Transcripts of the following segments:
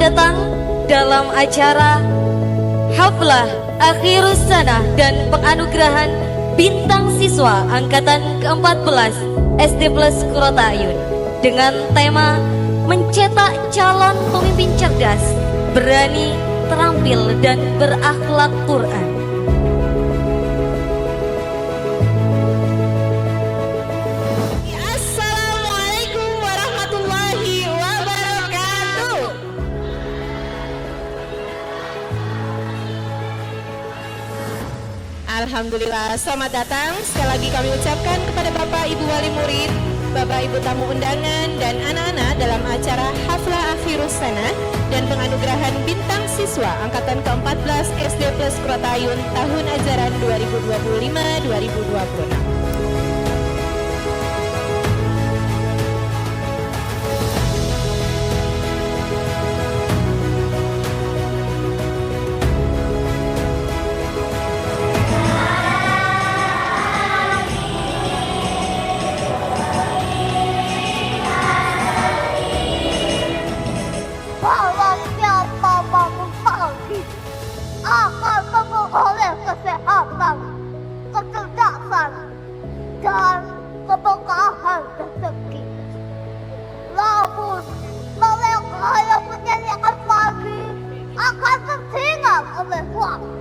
datang dalam acara Haflah Akhirus Sanah dan penganugerahan Bintang Siswa Angkatan ke-14 SD Plus Qurrata A'yun dengan tema mencetak calon pemimpin cerdas, berani, terampil, dan berakhlak Quran. Assalamualaikum warahmatullahi wabarakatuh. Alhamdulillah, selamat datang. Sekali lagi kami ucapkan kepada Bapak Ibu Wali Murid, Bapak Ibu tamu undangan, dan anak-anak dalam acara Haflah Akhirus Sanah dan penganugerahan Bintang Siswa Angkatan ke-14 SD Plus Qurrata A'yun tahun ajaran 2025-2026. Walau siapa mau pagi akan memperoleh kesehatan, kecerdasan, dan keberkahan rezeki. Namun mereka yang menyanyikan pagi akan tertinggal oleh waktu.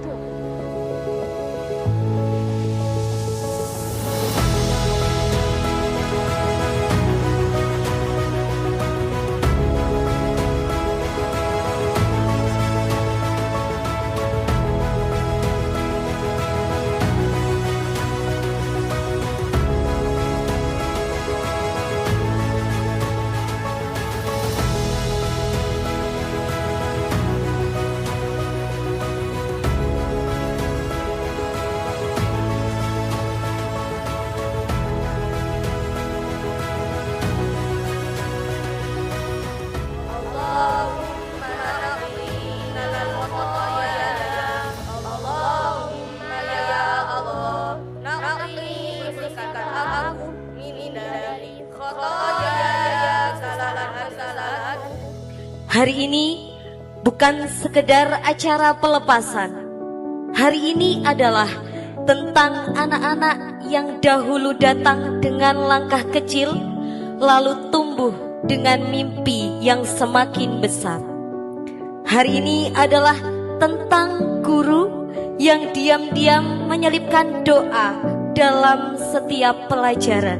Hari ini bukan sekedar acara pelepasan. Hari ini adalah tentang anak-anak yang dahulu datang dengan langkah kecil, lalu tumbuh dengan mimpi yang semakin besar. Hari ini adalah tentang guru yang diam-diam menyelipkan doa dalam setiap pelajaran.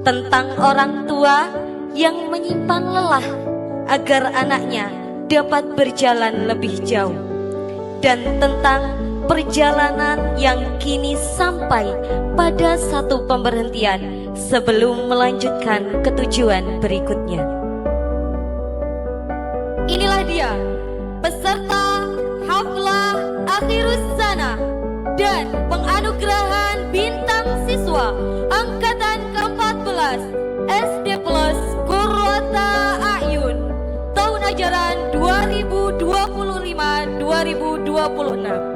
Tentang orang tua yang menyimpan lelah agar anaknya dapat berjalan lebih jauh, dan tentang perjalanan yang kini sampai pada satu pemberhentian sebelum melanjutkan ke tujuan berikutnya. Inilah dia peserta Haflah Akhirus Sanah dan penganugerahan Bintang Siswa Angkatan ke-14 SD Plus Qurrata A'yun tahun ajaran 2025-2026.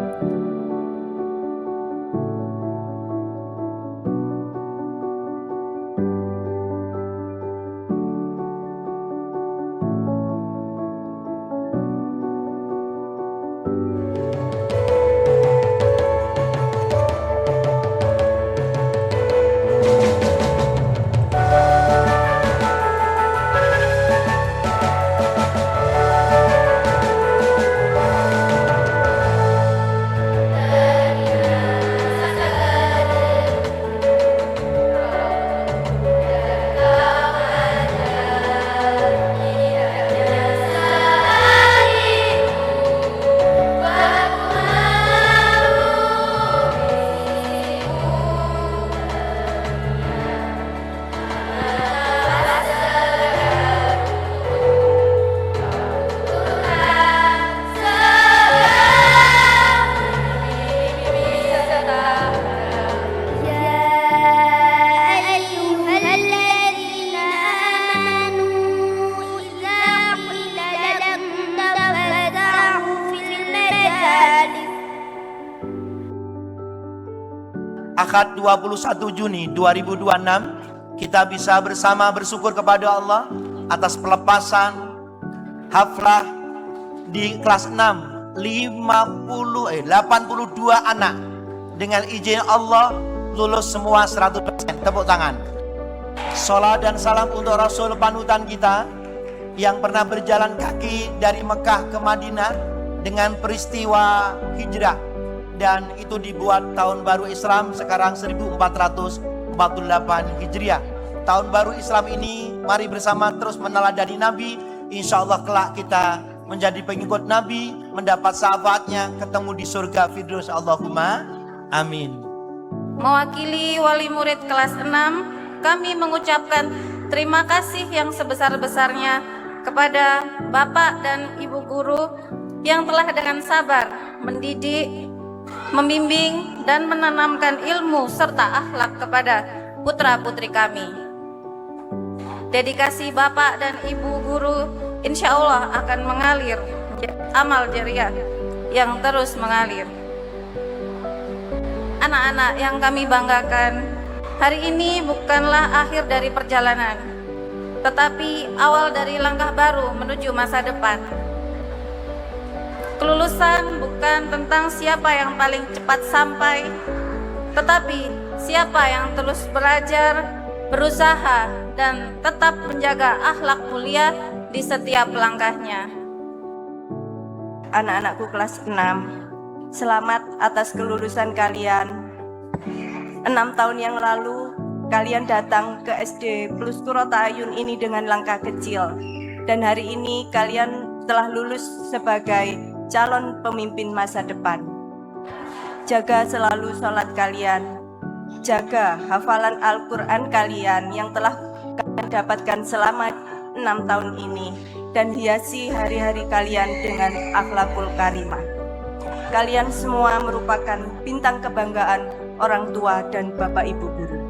Ahad 21 Juni 2026 kita bisa bersama bersyukur kepada Allah atas pelepasan Haflah di kelas 6 82 anak. Dengan izin Allah lulus semua 100%. Tepuk tangan. Salat dan salam untuk Rasul panutan kita yang pernah berjalan kaki dari Mekah ke Madinah dengan peristiwa hijrah, dan itu dibuat tahun baru Islam sekarang 1448 Hijriah. Tahun baru Islam ini mari bersama terus meneladani Nabi. Insya Allah kelak kita menjadi pengikut Nabi, mendapat syafaatnya, ketemu di surga Firdaus. Allahumma amin. Mewakili wali murid kelas 6, kami mengucapkan terima kasih yang sebesar-besarnya kepada Bapak dan Ibu guru yang telah dengan sabar mendidik, membimbing, dan menanamkan ilmu serta akhlak kepada putra-putri kami. Dedikasi Bapak dan Ibu guru insya Allah akan mengalir amal jariah yang terus mengalir. Anak-anak yang kami banggakan, hari ini bukanlah akhir dari perjalanan, tetapi awal dari langkah baru menuju masa depan. Kelulusan bukan tentang siapa yang paling cepat sampai, tetapi siapa yang terus belajar, berusaha, dan tetap menjaga akhlak mulia di setiap langkahnya. Anak-anakku kelas 6, selamat atas kelulusan kalian. 6 tahun yang lalu, kalian datang ke SD Plus Qurrata Ayun ini dengan langkah kecil. Dan hari ini kalian telah lulus sebagai calon pemimpin masa depan. Jaga selalu sholat kalian. Jaga hafalan Al-Quran kalian yang telah kalian dapatkan selama 6 tahun ini. Dan hiasi hari-hari kalian dengan akhlakul karimah. Kalian semua merupakan bintang kebanggaan orang tua dan Bapak Ibu guru.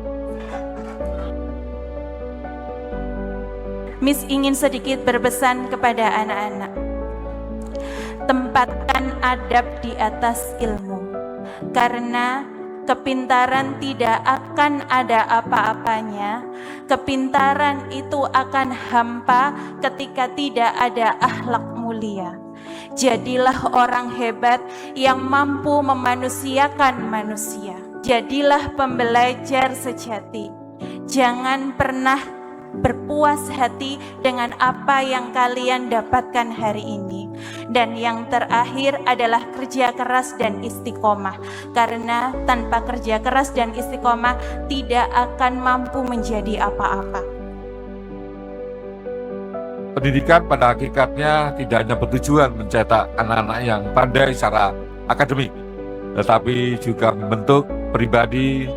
Miss ingin sedikit berpesan kepada anak-anak. Tempatkan adab di atas ilmu, karena kepintaran tidak akan ada apa-apanya. Kepintaran itu akan hampa ketika tidak ada akhlak mulia. Jadilah orang hebat yang mampu memanusiakan manusia. Jadilah pembelajar sejati. Jangan pernah berpuas hati dengan apa yang kalian dapatkan hari ini. Dan yang terakhir adalah kerja keras dan istiqomah, karena tanpa kerja keras dan istiqomah tidak akan mampu menjadi apa-apa. Pendidikan pada hakikatnya tidak hanya bertujuan mencetak anak-anak yang pandai secara akademik, tetapi juga membentuk pribadi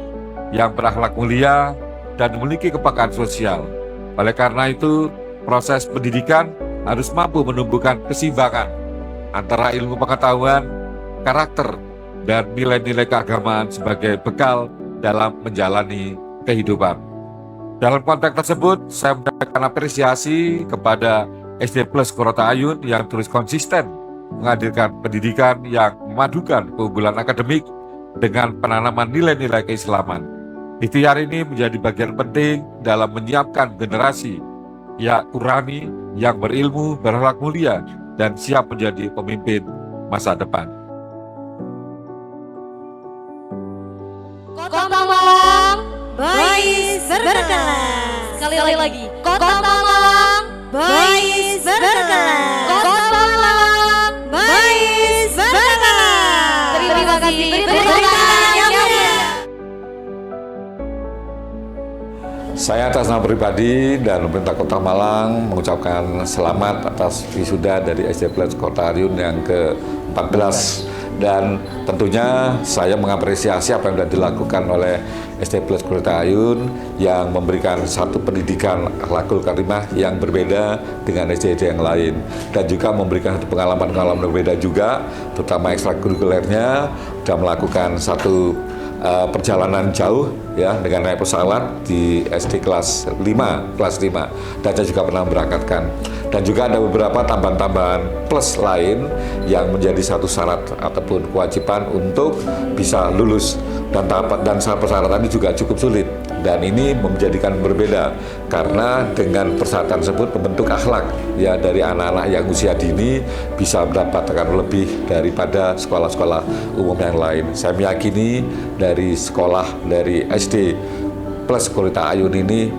yang berakhlak mulia dan memiliki kepekaan sosial. Oleh karena itu, proses pendidikan harus mampu menumbuhkan keseimbangan antara ilmu pengetahuan, karakter, dan nilai-nilai keagamaan sebagai bekal dalam menjalani kehidupan. Dalam konteks tersebut, saya menyampaikan apresiasi kepada SD Plus Qurrata Ayun yang terus konsisten menghadirkan pendidikan yang memadukan keunggulan akademik dengan penanaman nilai-nilai keislaman. Ikhtiar ini menjadi bagian penting dalam menyiapkan generasi yang Qurani, yang berilmu, berakhlak mulia, dan siap menjadi pemimpin masa depan. Kota Malang, Bais berkelas. Sekali lagi, Kota Malang, Bais berkelas. Kota Malang, Bais berkelas. Terima kasih. Saya atas nama pribadi dan pemerintah Kota Malang mengucapkan selamat atas wisuda dari SD Plus Qurrata Ayun yang ke-14, dan tentunya saya mengapresiasi apa yang sudah dilakukan oleh SD Plus Qurrata Ayun yang memberikan satu pendidikan akhlakul karimah yang berbeda dengan SD yang lain, dan juga memberikan satu pengalaman-pengalaman berbeda juga, terutama ekstrakurikulernya sudah melakukan satu perjalanan jauh ya dengan naik pesawat di SD kelas 5, dan saya juga pernah berangkatkan. Dan juga ada beberapa tambahan-tambahan plus lain yang menjadi satu syarat ataupun kewajiban untuk bisa lulus, dan syarat persyaratan ini juga cukup sulit. dan ini menjadikan berbeda karena dengan persyaratan tersebut membentuk akhlak ya dari anak-anak yang usia dini bisa mendapatkan lebih daripada sekolah-sekolah umum yang lain. Saya meyakini dari sekolah dari SD Plus Qurrata Ayun ini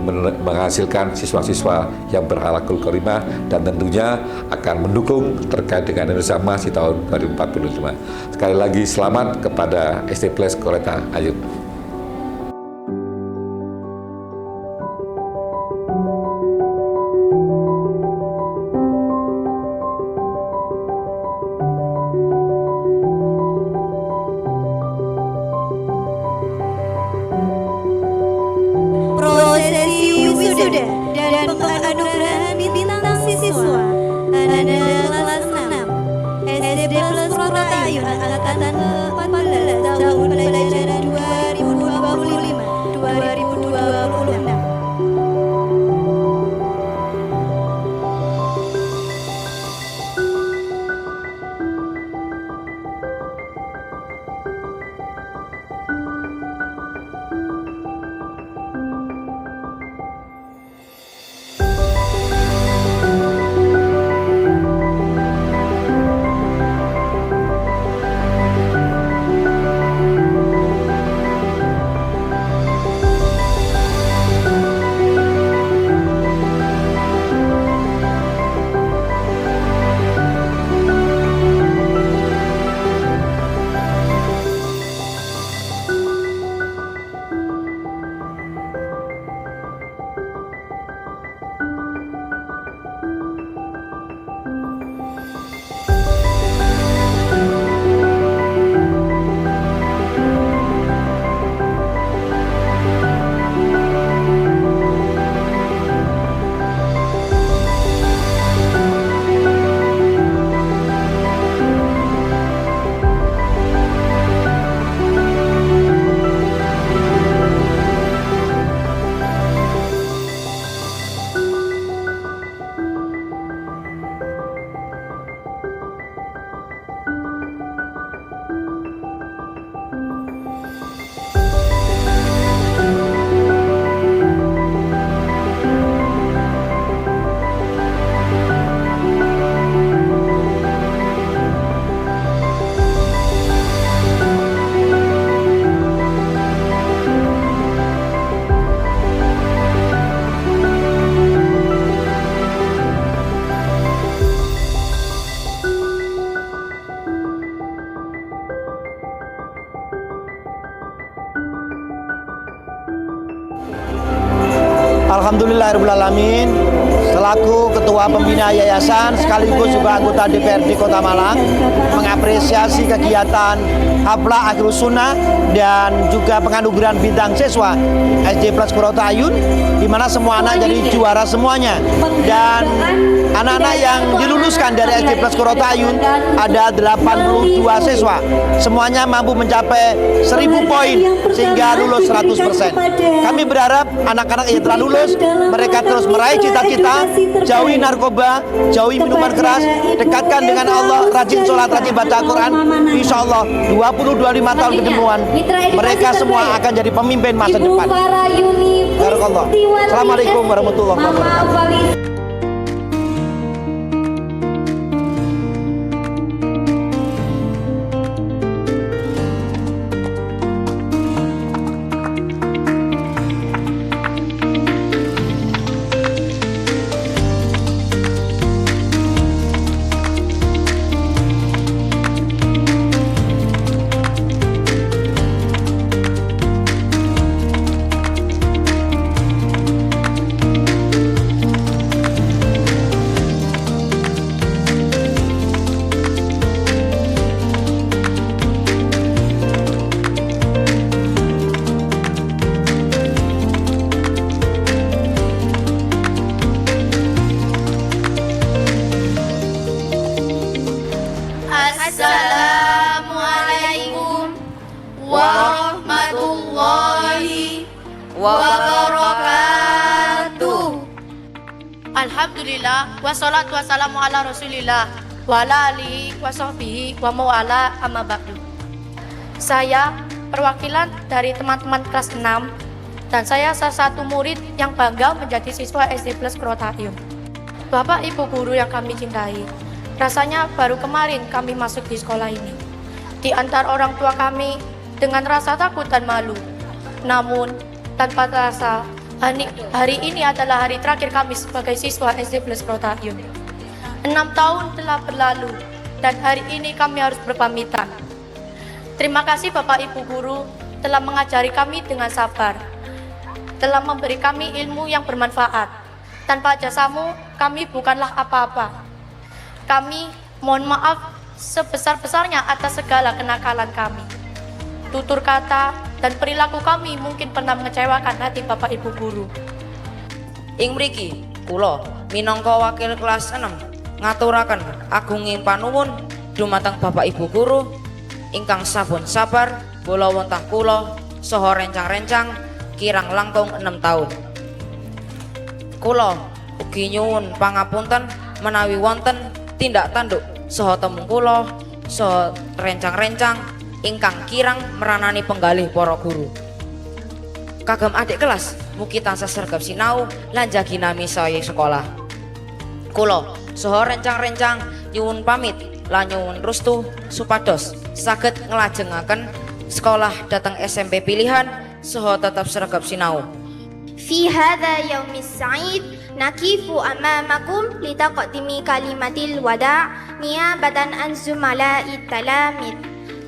menghasilkan siswa-siswa yang berakhlakul karimah dan tentunya akan mendukung terkait dengan Indonesia Emas di tahun 2045. Sekali lagi selamat kepada SD Plus Qurrata Ayun. Prosesi wisuda dan penganugerahan bintang siswa anak kelas 6 SD Plus Qurrata Ayun angkatan 14 tahun pelajaran 2025-2026. Alhamdulillahirrahmanirrahim. Selaku Ketua Pembina Yayasan sekaligus juga anggota DPRD Kota Malang mengapresiasi kegiatan Haflah Akhirus Sunnah dan juga penganugerahan bintang siswa SD Plus Qurrata Ayun di mana semua anak jadi juara semuanya, dan anak-anak yang diluluskan dari SD Plus Qurrata Ayun ada 82 siswa, semuanya mampu mencapai 1000 poin sehingga lulus 100%. Kami berharap anak-anak yang telah lulus mereka terus meraih cita-cita, jauhi narkoba, jauhi minuman keras, dekatkan dengan Allah, rajin sholat, rajin baca Al-Quran. Insya Allah 20-25 tahun kedemuan mereka semua akan jadi pemimpin masa depan. Barakallah. Assalamualaikum warahmatullahi wabarakatuh. Assalamualaikum warahmatullahi wabarakatuh. Alhamdulillah wassalatu wassalamu ala rasulillah wa ala alihi wa sahbihi wa mawala amma ba'du. Saya perwakilan dari teman-teman kelas 6 Dan saya salah satu murid yang bangga menjadi siswa SD Plus Kurotayun. Bapak Ibu guru yang kami cintai, rasanya baru kemarin kami masuk di sekolah ini. Di antara orang tua kami dengan rasa takut dan malu. Namun tanpa terasa, hari ini adalah hari terakhir kami sebagai siswa SD Plus Kurotayun. 6 tahun telah berlalu dan hari ini kami harus berpamitan. Terima kasih Bapak Ibu guru telah mengajari kami dengan sabar, telah memberi kami ilmu yang bermanfaat. Tanpa jasamu, kami bukanlah apa-apa. Kami mohon maaf sebesar-besarnya atas segala kenakalan kami. Tutur kata dan perilaku kami mungkin pernah mengecewakan hati Bapak Ibu guru. Ing mriki, kula minangka wakil kelas 6 ngaturaken agunging panuwun dumateng Bapak Ibu guru ingkang sampun sabar bola wontah kula saha rencang-rencang kirang langkung 6 tahun. Kula ugi nyuwun pangapunten menawi wonten tindak tanduk saha temung kula saha rencang-rencang ingkang kirang meranani penggalih para guru. Kagem adik kelas mugi tansah sregep sinau lan jagi nami saya sekolah. Kula saha rencang-rencang nyuwun pamit lan nyuwun restu supados saged nglajengaken sekolah dhateng SMP pilihan saha tetap sregep sinau. في هذا يوم السعيد نقف أمامكم لتقديم كلمة الوداع نيابة عن زملاء التلاميذ.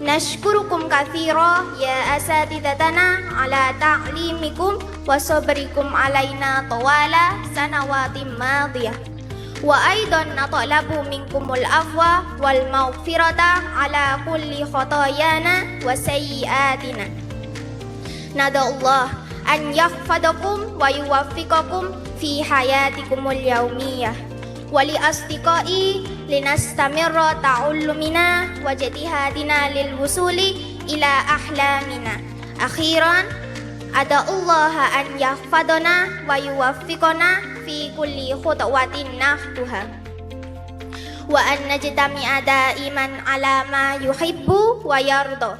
نشكركم كثيرا يا أساتذتنا على تعليمكم وصبركم علينا طوال سنوات ماضية. وأيضا نطلب منكم العفو والمغفرة على كل خطايانا وسيئاتنا. ندعو الله أن يحفظكم ويوفقكم في حياتكم اليومية. ولأصدقائي لنستمر تعلمنا واجتهادنا للوصول إلى أحلامنا. أخيرا أدعو الله أن يحفظنا ويوفقنا في كل خطوة نخطوها وأن نجتمع دائما على ما يحب ويرضى.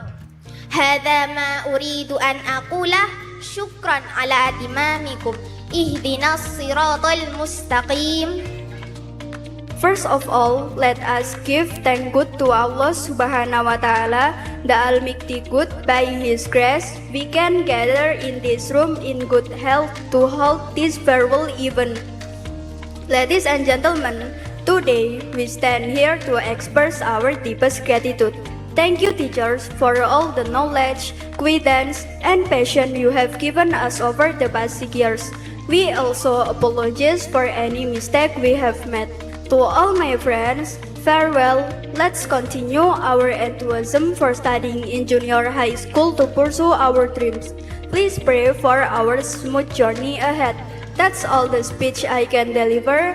هذا ما أريد أن أقوله. شكرا على اهتمامكم. اهدنا الصراط المستقيم. First of all, let us give thank good to Allah Subhanahu wa Ta'ala, the Almighty Good. By His grace, we can gather in this room in good health to hold this farewell event. Ladies and gentlemen, today we stand here to express our deepest gratitude. Thank you, teachers, for all the knowledge, guidance, and passion you have given us over the past 6 years. We also apologize for any mistake we have made. To all my friends, farewell. Let's continue our enthusiasm for studying in junior high school to pursue our dreams. Please pray for our smooth journey ahead. That's all the speech I can deliver.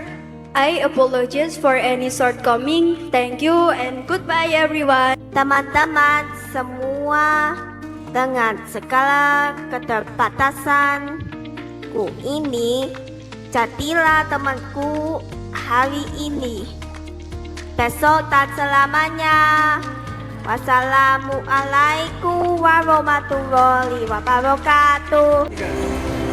I apologize for any shortcoming. Thank you and goodbye everyone. Teman-teman semua, dengan segala keterbatasanku ini, jadilah temanku hari ini. Besok tak selamanya. Wassalamualaikum warahmatullahi wabarakatuh.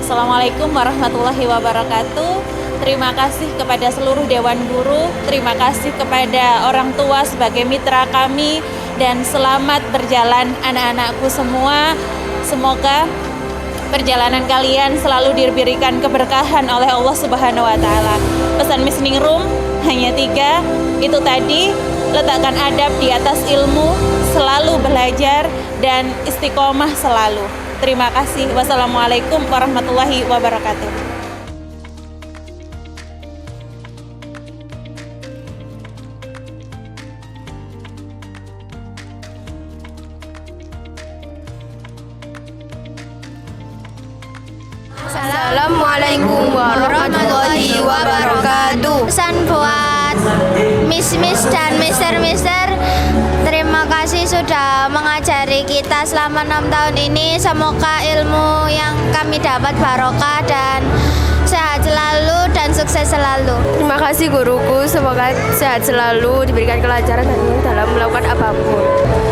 Assalamualaikum warahmatullahi wabarakatuh. Terima kasih kepada seluruh Dewan Guru, terima kasih kepada orang tua sebagai mitra kami, dan selamat berjalan anak-anakku semua. Semoga perjalanan kalian selalu diberikan keberkahan oleh Allah Subhanahu wa Ta'ala. Pesan Listening Room hanya 3, itu tadi: letakkan adab di atas ilmu, selalu belajar, dan istiqomah selalu. Terima kasih. Wassalamualaikum warahmatullahi wabarakatuh. Assalamualaikum warahmatullahi wabarakatuh. Pesan buat Miss dan Mister, terima kasih sudah mengajari kita selama 6 tahun ini. Semoga ilmu yang kami dapat barokah dan sehat selalu dan sukses selalu. Terima kasih guruku, semoga sehat selalu, diberikan kelancaran dalam melakukan apapun.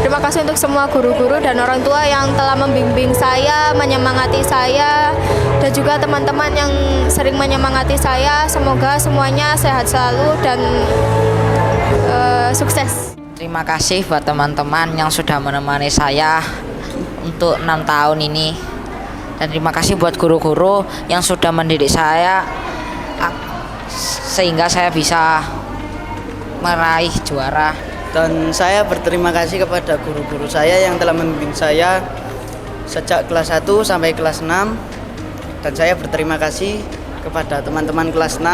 Terima kasih untuk semua guru-guru dan orang tua yang telah membimbing saya, menyemangati saya, dan juga teman-teman yang sering menyemangati saya. Semoga semuanya sehat selalu dan sukses. Terima kasih buat teman-teman yang sudah menemani saya untuk 6 tahun ini. Dan terima kasih buat guru-guru yang sudah mendidik saya sehingga saya bisa meraih juara. Dan saya berterima kasih kepada guru-guru saya yang telah membimbing saya sejak kelas 1 sampai kelas 6. Dan saya berterima kasih kepada teman-teman kelas 6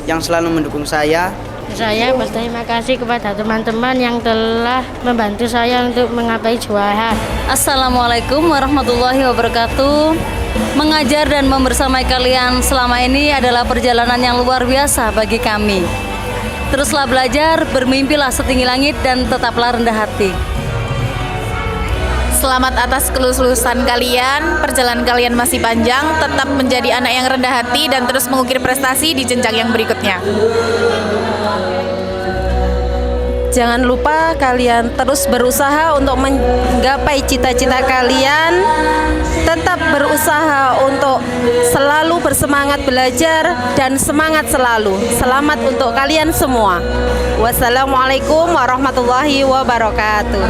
yang selalu mendukung saya. Saya berterima kasih kepada teman-teman yang telah membantu saya untuk menggapai juara. Assalamualaikum warahmatullahi wabarakatuh. Mengajar dan membersamai kalian selama ini adalah perjalanan yang luar biasa bagi kami. Teruslah belajar, bermimpilah setinggi langit dan tetaplah rendah hati. Selamat atas kelulusan kalian, perjalanan kalian masih panjang, tetap menjadi anak yang rendah hati dan terus mengukir prestasi di jenjang yang berikutnya. Jangan lupa kalian terus berusaha untuk menggapai cita-cita kalian. Tetap berusaha untuk selalu bersemangat belajar dan semangat selalu. Selamat untuk kalian semua. Wassalamualaikum warahmatullahi wabarakatuh.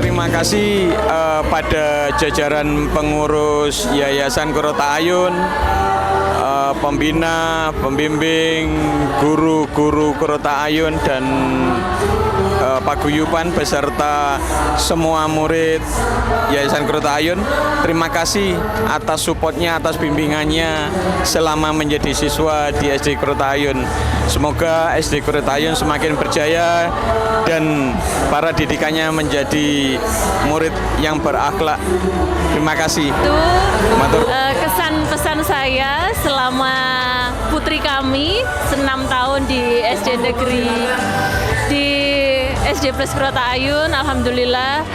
Terima kasih pada jajaran pengurus Yayasan Qurrata Ayun, pembina, pembimbing, guru-guru Qurrata Ayun dan paguyuban beserta semua murid Yayasan Qurrata Ayun. Terima kasih atas supportnya, atas bimbingannya selama menjadi siswa di SD Qurrata Ayun. Semoga SD Qurrata Ayun semakin berjaya dan para didikannya menjadi murid yang berakhlak. Terima kasih. Kesan pesan saya selama putri kami 6 tahun di SD Negeri di SD Plus Qurrata Ayun, alhamdulillah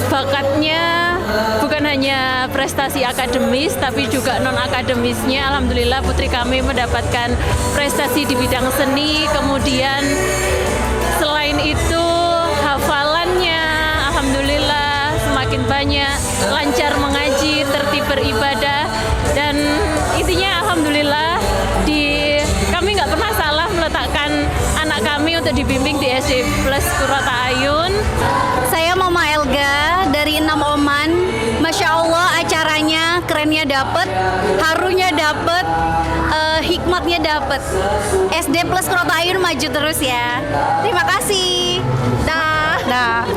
bakatnya bukan hanya prestasi akademis tapi juga non akademisnya. Alhamdulillah putri kami mendapatkan prestasi di bidang seni, kemudian selain itu hafalannya alhamdulillah semakin banyak, lancar mengaji, tertib beribadah, dan intinya alhamdulillah kami nggak pernah salah meletakkan anak kami untuk dibimbing di SD Plus Qurrata Ayun. Saya Mama Elga dari 6 Oman. Masya Allah acaranya kerennya dapet, harunya dapet, hikmatnya dapet. SD Plus Qurrata Ayun maju terus ya. Terima kasih. Dah.